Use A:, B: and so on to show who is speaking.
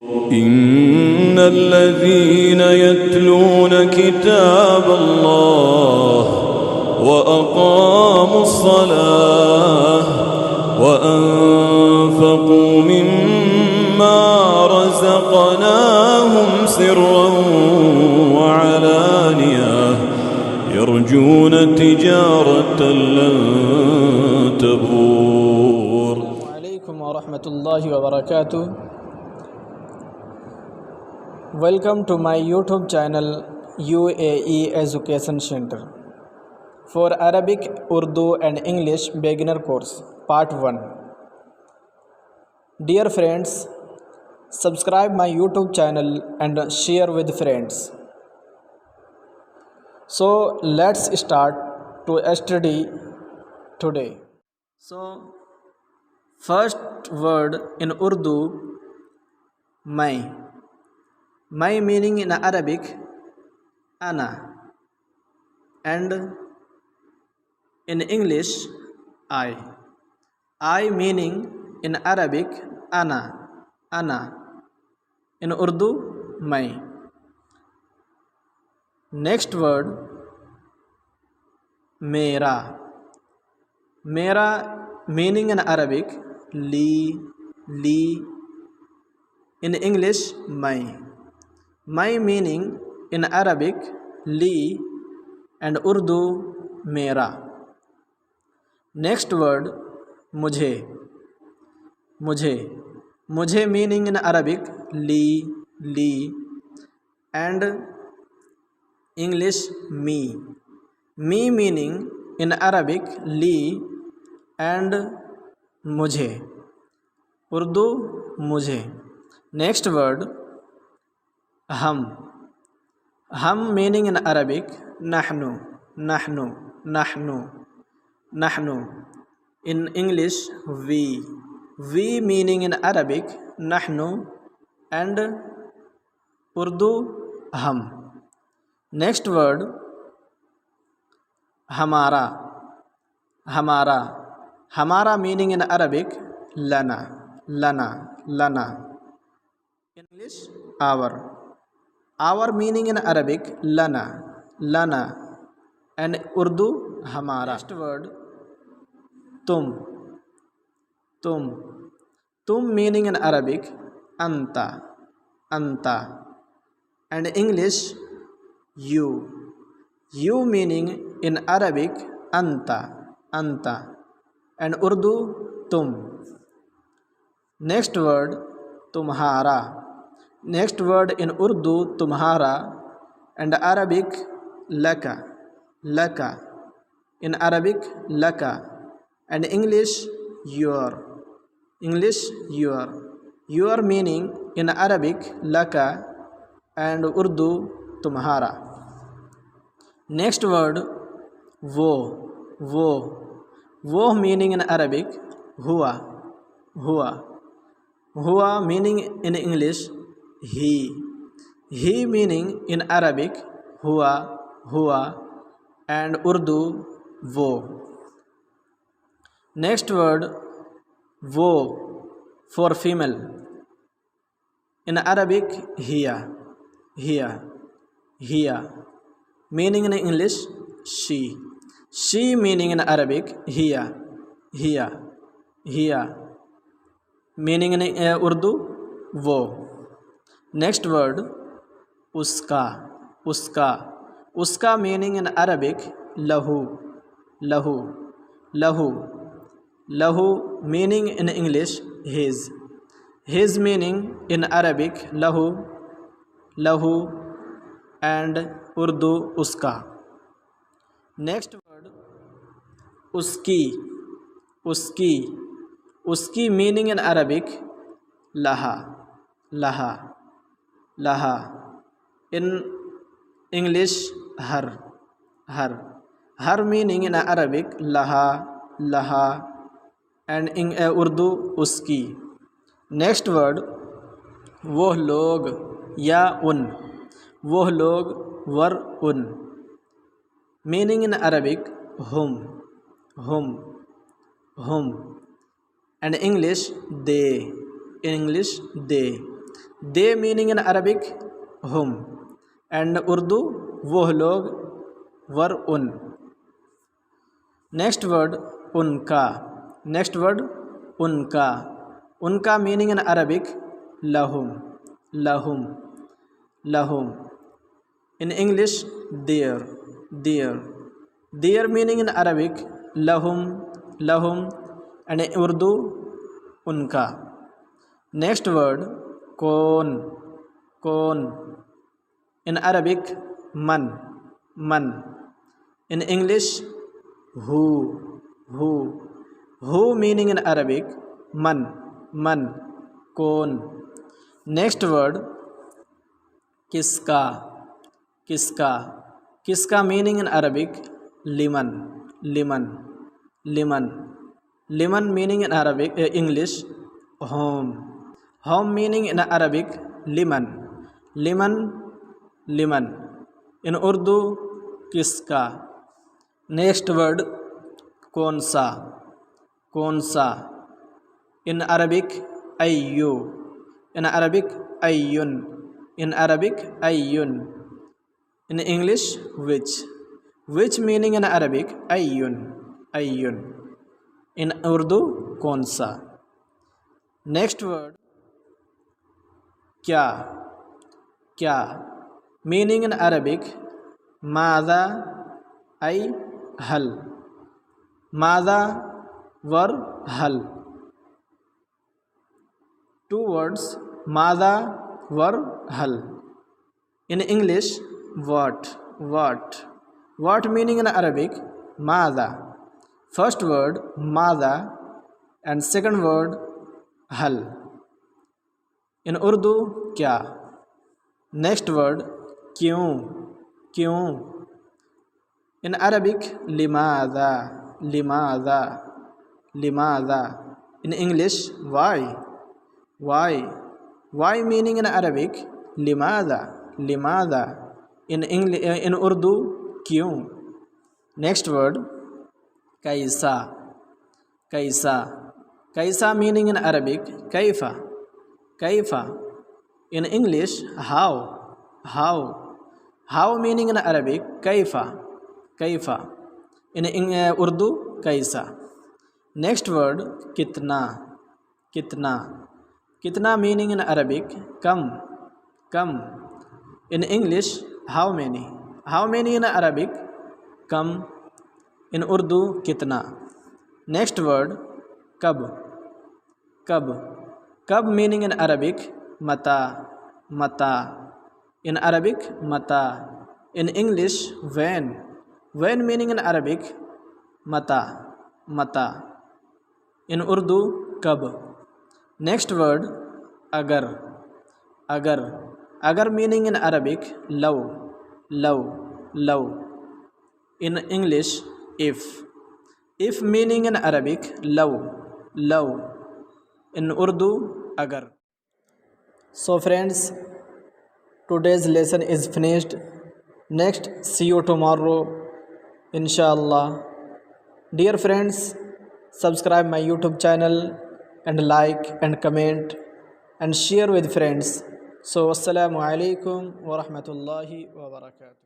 A: إن الذين يتلون كتاب الله وأقاموا الصلاة وأنفقوا مما رزقناهم سرا وعلانية يرجون تجارة لن تبور.
B: السلام عليكم ورحمة الله وبركاته. Welcome to my YouTube channel UAE Education Center for Arabic, Urdu and English beginner course part 1. Dear friends, subscribe my YouTube channel and share with friends. So let's start to study today. So first word in Urdu, mai. My meaning in Arabic, ana, and in English, I. I meaning in Arabic, ana, ana. In Urdu, my. Next word, mera. Mera meaning in Arabic, li, li. In English, my. My meaning in Arabic, li, and Urdu, mera. Next word, mujhe. Mujhe. Mujhe meaning in Arabic, li, li, and English, me. Me meaning in Arabic, li, and mujhe. Urdu, mujhe. Next word, हम. हम meaning in Arabic, nahnu, nahnu, nahnu, nahnu. In English, we. We meaning in Arabic, nahnu, and Urdu, हम. Next word, hamara. Hamara. Hamara meaning in Arabic, lana, lana, lana. English, our. Our meaning in Arabic, lana, lana, and Urdu, hamara. Next word, tum, tum. Tum meaning in Arabic, anta, anta, and English, you. You meaning in Arabic, anta, anta, and Urdu, tum. Next word, tumhara. Next word in Urdu, tumhara, and Arabic, laka, laka. In Arabic, laka, and English, your. English, your. Your meaning in Arabic, laka, and Urdu, tumhara. Next word, wo, wo. Wo meaning in Arabic, huwa, huwa. Huwa meaning in English, he. He meaning in Arabic, huwa, huwa, and Urdu, wo. Next word, wo, for female. In Arabic, hiya, hiya, hiya. Meaning in English, she. She meaning in Arabic, hiya, hiya, hiya. Meaning in Urdu, wo. Next word, uska, uska. Uska meaning in Arabic, lahu, lahu, lahu. Lahu meaning in English, his. His meaning in Arabic, lahu, lahu, and Urdu, uska. Next word, uski, uski. Uski meaning in Arabic, laha, laha, laha. In English, her, her. Her meaning in Arabic, laha, laha, and in Urdu, uski. Next word, वो लोग या उन. वो लोग or उन. Meaning in Arabic, whom, whom, whom. And English, they. In English, they. They meaning in Arabic हुम, and Urdu वह लोग, वर उन। नेक्स्ट वर्ड उनका, नेक्स्ट वर्ड उनका, उनका मीनिंग इन अरबिक लहुम, लहुम, लहुम। In English their, their, their meaning in Arabic लहुम, लहुम, एंड उर्दू उनका। नेक्स्ट वर्ड कौन, कौन, इन अरबिक मन, मन, in English who, who, who meaning in Arabic मन, मन, कौन। नेक्स्ट वर्ड किसका, किसका, किसका मीनिंग इन अरबिक लिमन, लिमन, लिमन, लिमन meaning in Arabic English whom, whom meaning in Arabic लिमन, लिमन, लिमन, इन उर्दू किसका। नेक्स्ट वर्ड कौन सा, कौन सा, इन अरबिक अय्यु, इन अरबिक अय्युन, इन अरबिक अय्युन, in English which meaning in Arabic अय्युन, अय्युन, इन उर्दू कौन सा। नेक्स्ट वर्ड क्या, क्या, मीनिंग इन अरबिक माज़ा आई हल, माज़ा वर हल, टू वर्ड्स माज़ा वर हल। In English what, what, what meaning in Arabic Maaza, first word माज़ा एंड सेकंड वर्ड हल, इन उर्दू क्या। नेक्स्ट वर्ड क्यों, क्यों, इन अरबिक लिमाज़ा, लिमाज़ा, लिमाज़ा, in English why, why, why meaning in Arabic लिमाज़ा, लिमाज़ा, इन उर्दू क्यों। नेक्स्ट वर्ड कैसा, कैसा, कैसा मीनिंग इन अरबिक कैफ़ा, कैफ़ा, in English how, how, how meaning in Arabic कैफ़ा, कैफ़ा, इन उर्दू कैसा। नेक्स्ट वर्ड कितना, कितना, कितना मीनिंग इन अरबिक कम, कम, in English how many in Arabic कम, इन उर्दू कितना। नेक्स्ट वर्ड कब, कब, कब मीनिंग इन अरबिक मता, मता, इन अरबिक मता, in English when, when meaning in Arabic मता, मता, इन उर्दू कब। नेक्स्ट वर्ड अगर, अगर, अगर मीनिंग इन अरबिक लव, लव, लव, in English if meaning in Arabic लव, लव, इन उर्दू अगर। So friends, today's lesson is finished. Next, see you tomorrow, inshallah. Dear friends, subscribe my YouTube channel and like and comment and share with friends. So, assalamu alaikum wa rahmatullahi wa barakatuh.